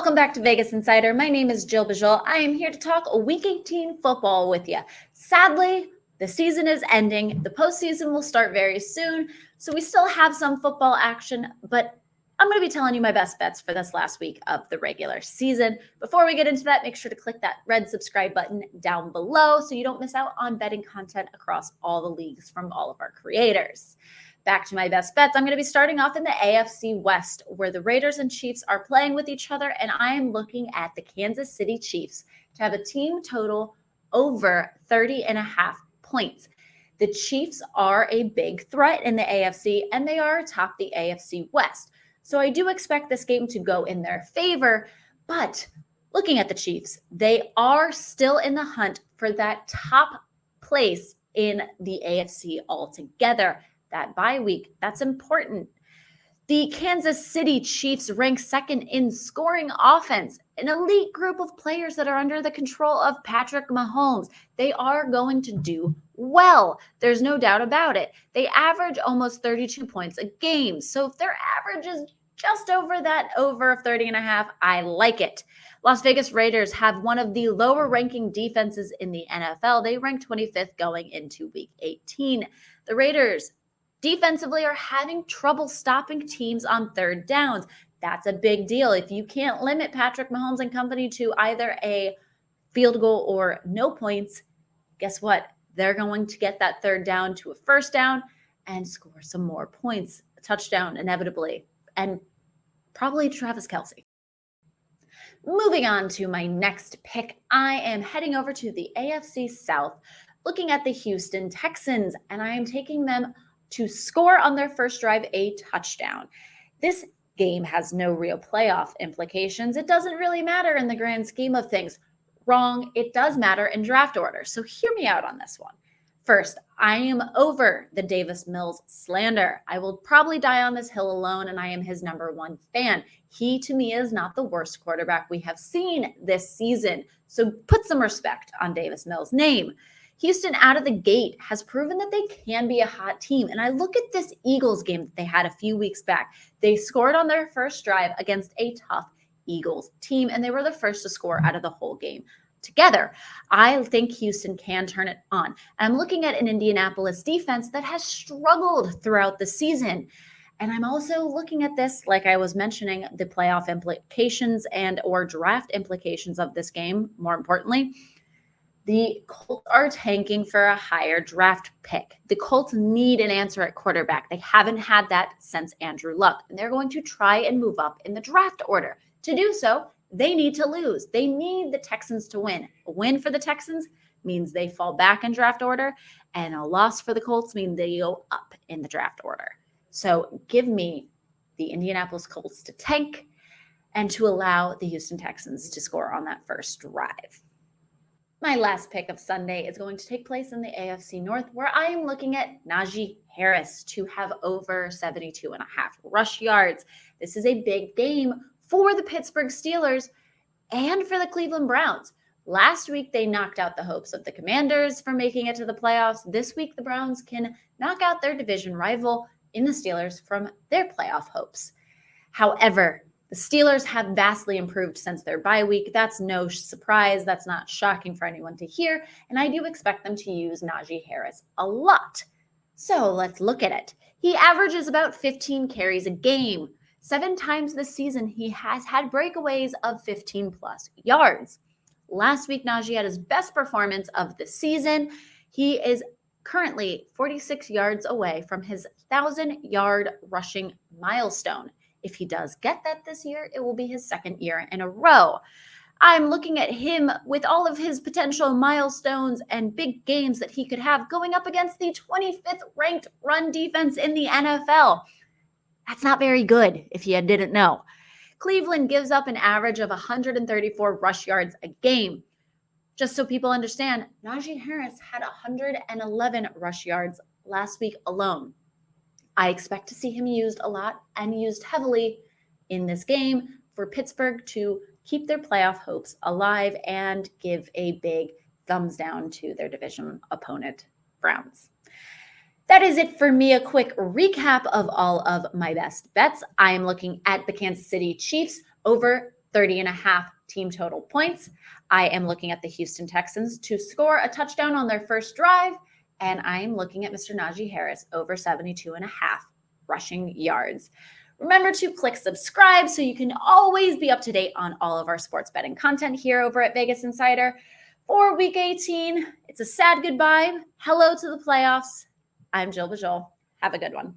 Welcome back to Vegas Insider. My name is Jill Bijolle. I am here to talk Week 18 football with you. Sadly, the season is ending. The postseason will start very soon, so we still have some football action, but I'm going to be telling you my best bets for this last week of the regular season. Before we get into that, make sure to click that red subscribe button down below so you don't miss out on betting content across all the leagues from all of our creators. Back to my best bets. I'm going to be starting off in the AFC West, where the Raiders and Chiefs are playing with each other, and I am looking at the Kansas City Chiefs to have a team total over 30.5 points. The Chiefs are a big threat in the AFC, and they are atop the AFC West. So I do expect this game to go in their favor, but looking at the Chiefs, they are still in the hunt for that top place in the AFC altogether. That bye week, that's important. The Kansas City Chiefs rank second in scoring offense, an elite group of players that are under the control of Patrick Mahomes. They are going to do well. There's no doubt about it. They average almost 32 points a game. So if their average is just over that over of 30.5, I like it. Las Vegas Raiders have one of the lower ranking defenses in the NFL. They rank 25th going into week 18. The Raiders defensively are having trouble stopping teams on third downs. That's a big deal. If you can't limit Patrick Mahomes and company to either a field goal or no points, guess what? They're going to get that third down to a first down and score some more points, a touchdown inevitably, and probably Travis Kelce. Moving on to my next pick, I am heading over to the AFC South, looking at the Houston Texans, and I am taking them to score on their first drive a touchdown. This game has no real playoff implications. It doesn't really matter in the grand scheme of things. Wrong, it does matter in draft order. So hear me out on this one. First, I am over the Davis Mills slander. I will probably die on this hill alone, and I am his number one fan. He, to me, is not the worst quarterback we have seen this season. So put some respect on Davis Mills' name. Houston out of the gate has proven that they can be a hot team. And I look at this Eagles game that they had a few weeks back. They scored on their first drive against a tough Eagles team, and they were the first to score out of the whole game together. I think Houston can turn it on. And I'm looking at an Indianapolis defense that has struggled throughout the season. And I'm also looking at this, like I was mentioning, the playoff implications and or draft implications of this game, more importantly. The Colts are tanking for a higher draft pick. The Colts need an answer at quarterback. They haven't had that since Andrew Luck, and they're going to try and move up in the draft order. To do so, they need to lose. They need the Texans to win. A win for the Texans means they fall back in draft order, and a loss for the Colts means they go up in the draft order. So give me the Indianapolis Colts to tank and to allow the Houston Texans to score on that first drive. My last pick of Sunday is going to take place in the AFC North, where I am looking at Najee Harris to have over 72.5 rush yards. This is a big game for the Pittsburgh Steelers and for the Cleveland Browns. Last week, they knocked out the hopes of the Commanders for making it to the playoffs. This week, the Browns can knock out their division rival in the Steelers from their playoff hopes. However, the Steelers have vastly improved since their bye week. That's no surprise. That's not shocking for anyone to hear. And I do expect them to use Najee Harris a lot. So let's look at it. He averages about 15 carries a game. 7 times this season, he has had breakaways of 15 plus yards. Last week, Najee had his best performance of the season. He is currently 46 yards away from his 1,000-yard rushing milestone. If he does get that this year, it will be his second year in a row. I'm looking at him with all of his potential milestones and big games that he could have going up against the 25th ranked run defense in the NFL. That's not very good, if you didn't know. Cleveland gives up an average of 134 rush yards a game. Just so people understand, Najee Harris had 111 rush yards last week alone. I expect to see him used a lot and used heavily in this game for Pittsburgh to keep their playoff hopes alive and give a big thumbs down to their division opponent, Browns. That is it for me. A quick recap of all of my best bets. I am looking at the Kansas City Chiefs over 30.5 team total points. I am looking at the Houston Texans to score a touchdown on their first drive, and I'm looking at Mr. Najee Harris over 72.5 rushing yards. Remember to click subscribe so you can always be up to date on all of our sports betting content here over at Vegas Insider. For Week 18, it's a sad goodbye. Hello to the playoffs. I'm Jill Bijolle. Have a good one.